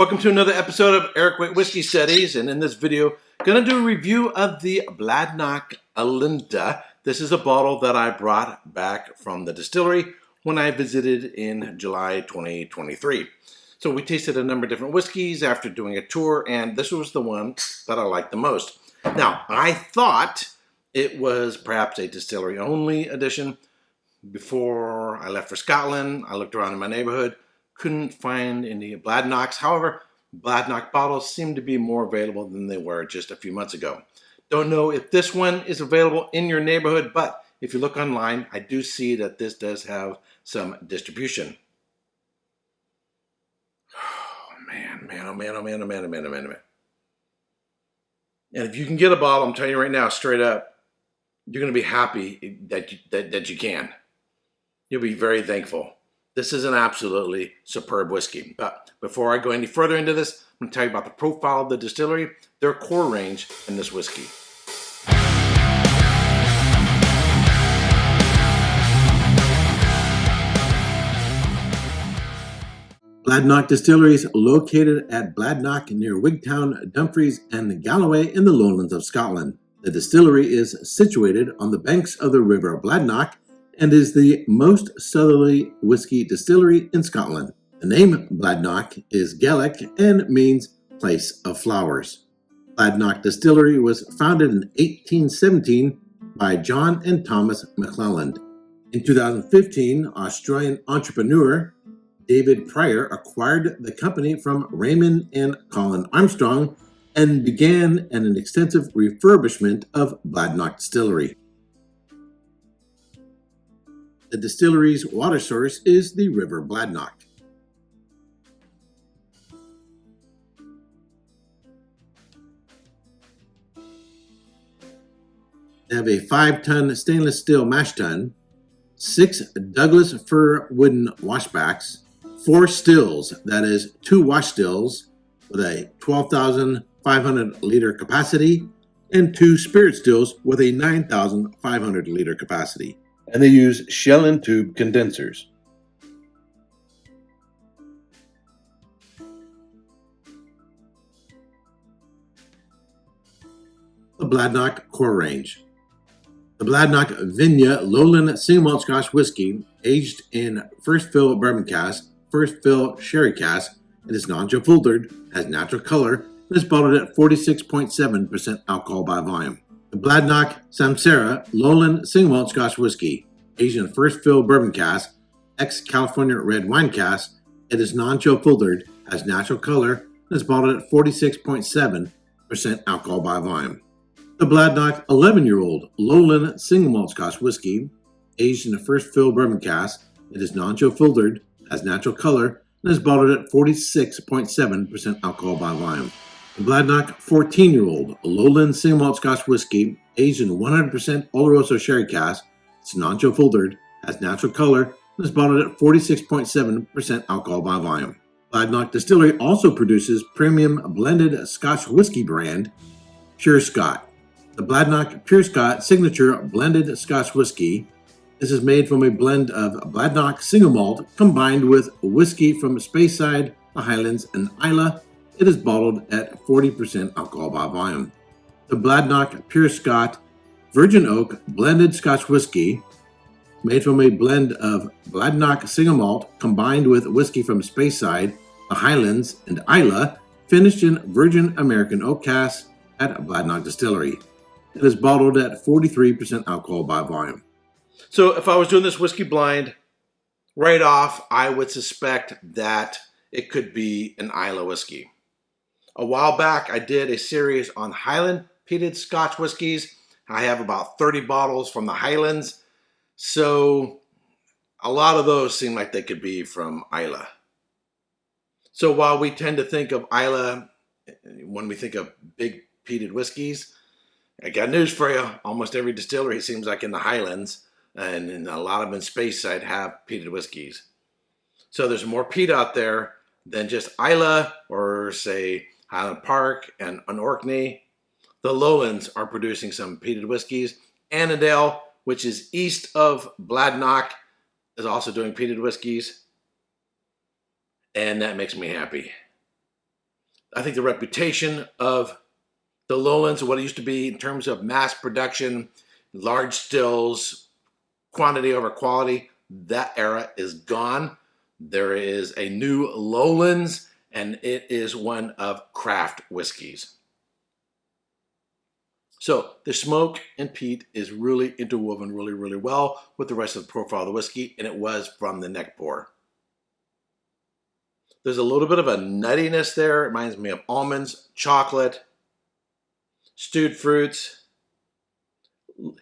Welcome to another episode of Erik Wait Whiskey Studies, and in this video, going to do a review of the Bladnoch Alinta. This is a bottle that I brought back from the distillery when I visited in July 2023. So we tasted a number of different whiskeys after doing a tour, and this was the one that I liked the most. Now, I thought it was perhaps a distillery-only edition. Before I left for Scotland, I looked around in my neighborhood, couldn't find any Bladnochs. However, Bladnoch bottles seem to be more available than they were just a few months ago. Don't know if this one is available in your neighborhood, but if you look online, I do see that this does have some distribution. Oh man. And if you can get a bottle, I'm telling you right now, straight up, you're going to be happy that you can. You'll be very thankful. This is an absolutely superb whiskey. But before I go any further into this, I'm going to tell you about the profile of the distillery, their core range, and this whiskey. Bladnoch Distillery is located at Bladnoch near Wigtown, Dumfries, and Galloway in the lowlands of Scotland. The distillery is situated on the banks of the River Bladnoch and is the most southerly whiskey distillery in Scotland. The name Bladnoch is Gaelic and means place of flowers. Bladnoch Distillery was founded in 1817 by John and Thomas McClelland. In 2015, Australian entrepreneur David Pryor acquired the company from Raymond and Colin Armstrong and began an extensive refurbishment of Bladnoch Distillery. The distillery's water source is the River Bladnoch. They have a 5-ton stainless steel mash tun, 6 Douglas fir wooden washbacks, 4 stills, that is 2 wash stills with a 12,500 liter capacity, and 2 spirit stills with a 9,500 liter capacity. And they use shell and tube condensers. The Bladnoch core range. The Bladnoch Vinaya Lowland single malt Scotch whiskey, aged in first fill bourbon cask, first fill sherry cask, it is non-chill filtered, has natural color, and is bottled at 46.7% alcohol by volume. The Bladnoch Samsara Lowland single malt Scotch whiskey, aged in first fill bourbon cask, ex-California red wine cask, it is non-chill filtered, has natural color, and is bottled at 46.7% alcohol by volume. The Bladnoch 11-year-old Lowland single malt Scotch whiskey, aged in a first fill bourbon cask, it is non-chill filtered, has natural color, and is bottled at 46.7% alcohol by volume. The Bladnoch 14-year-old Lowland single malt Scotch whiskey, aged in 100% Oloroso sherry cask, it's non-chill filtered, has natural color, and is bottled at 46.7% alcohol by volume. Bladnoch Distillery also produces premium blended Scotch whiskey brand, Pure Scott. The Bladnoch Pure Scott signature blended Scotch whiskey. This is made from a blend of Bladnoch single malt combined with whiskey from Speyside, the Highlands, and Islay. It is bottled at 40% alcohol by volume. The Bladnoch Pure Scott Virgin Oak blended Scotch whiskey, made from a blend of Bladnoch single malt combined with whiskey from Speyside, the Highlands, and Islay, finished in virgin American oak casks at Bladnoch Distillery. It is bottled at 43% alcohol by volume. So if I was doing this whiskey blind, right off, I would suspect that it could be an Islay whiskey. A while back, I did a series on Highland peated Scotch whiskeys. I have about 30 bottles from the Highlands. So a lot of those seem like they could be from Islay. So while we tend to think of Islay when we think of big peated whiskeys, I got news for you. Almost every distillery seems like in the Highlands, and a lot of them in Speyside have peated whiskeys. So there's more peat out there than just Islay or, say, Highland Park and Orkney. The lowlands are producing some peated whiskeys. Annandale, which is east of Bladnoch, is also doing peated whiskeys. And that makes me happy. I think the reputation of the Lowlands, what it used to be in terms of mass production, large stills, quantity over quality, that era is gone. There is a new Lowlands, and it is one of craft whiskeys. So the smoke and peat is really interwoven really, really well with the rest of the profile of the whiskey, and it was from the neck pour. There's a little bit of a nuttiness there. It reminds me of almonds, chocolate, stewed fruits,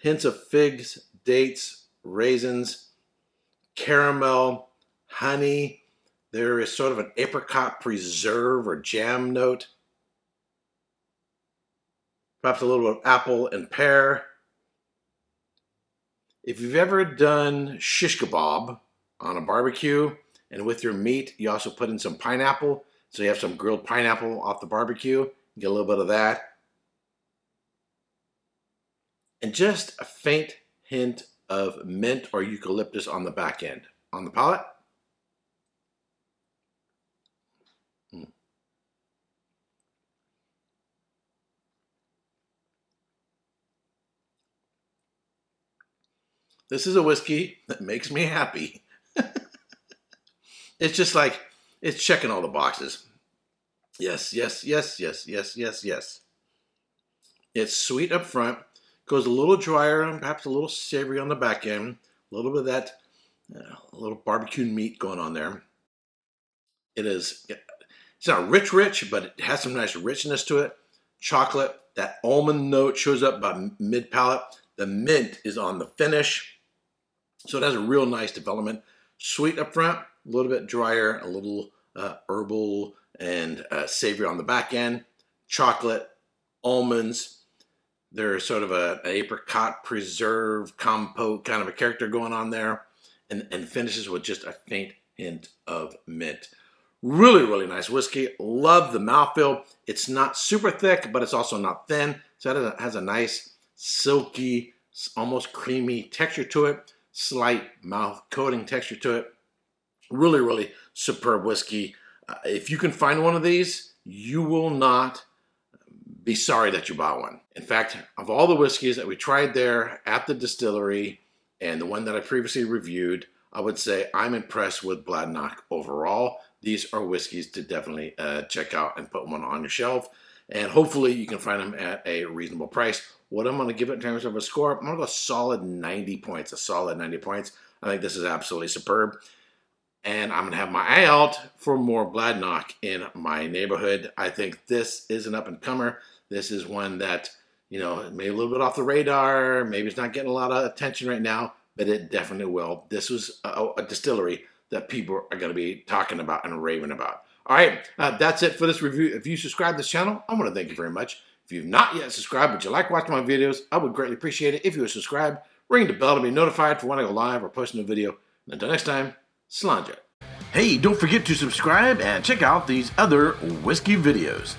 hints of figs, dates, raisins, caramel, honey. There is sort of an apricot preserve or jam note. Perhaps a little bit of apple and pear. If you've ever done shish kebab on a barbecue, and with your meat, you also put in some pineapple. So you have some grilled pineapple off the barbecue. Get a little bit of that. And just a faint hint of mint or eucalyptus on the back end. On the palate. This is a whiskey that makes me happy. It's just like, it's checking all the boxes. Yes, yes, yes, yes, yes, yes, yes. It's sweet up front, goes a little drier and perhaps a little savory on the back end. A little bit of that, a little barbecue meat going on there. It's not rich, but it has some nice richness to it. Chocolate, that almond note shows up by mid-palate. The mint is on the finish. So it has a real nice development. Sweet up front, a little bit drier, a little herbal and savory on the back end. Chocolate, almonds. There's sort of an apricot preserve compote kind of a character going on there. And finishes with just a faint hint of mint. Really, really nice whiskey. Love the mouthfeel. It's not super thick, but it's also not thin. So it has a nice, silky, almost creamy texture to it. Slight mouth coating texture to it. Really, really superb whiskey. If you can find one of these, you will not be sorry that you bought one. In fact, of all the whiskeys that we tried there at the distillery and the one that I previously reviewed, I would say I'm impressed with Bladnoch overall. These are whiskeys to definitely check out and put one on your shelf. And hopefully you can find them at a reasonable price. What I'm going to give it in terms of a score, I'm going to go solid 90 points. A solid 90 points. I think this is absolutely superb. And I'm going to have my eye out for more Bladnoch in my neighborhood. I think this is an up-and-comer. This is one that, you know, maybe a little bit off the radar. Maybe it's not getting a lot of attention right now, but it definitely will. This was a distillery that people are going to be talking about and raving about. All right, that's it for this review. If you subscribe to this channel, I want to thank you very much. If you've not yet subscribed, but you like watching my videos, I would greatly appreciate it if you would subscribe. Ring the bell to be notified for when I go live or post a new video. And until next time, Slanja. Hey, don't forget to subscribe and check out these other whiskey videos.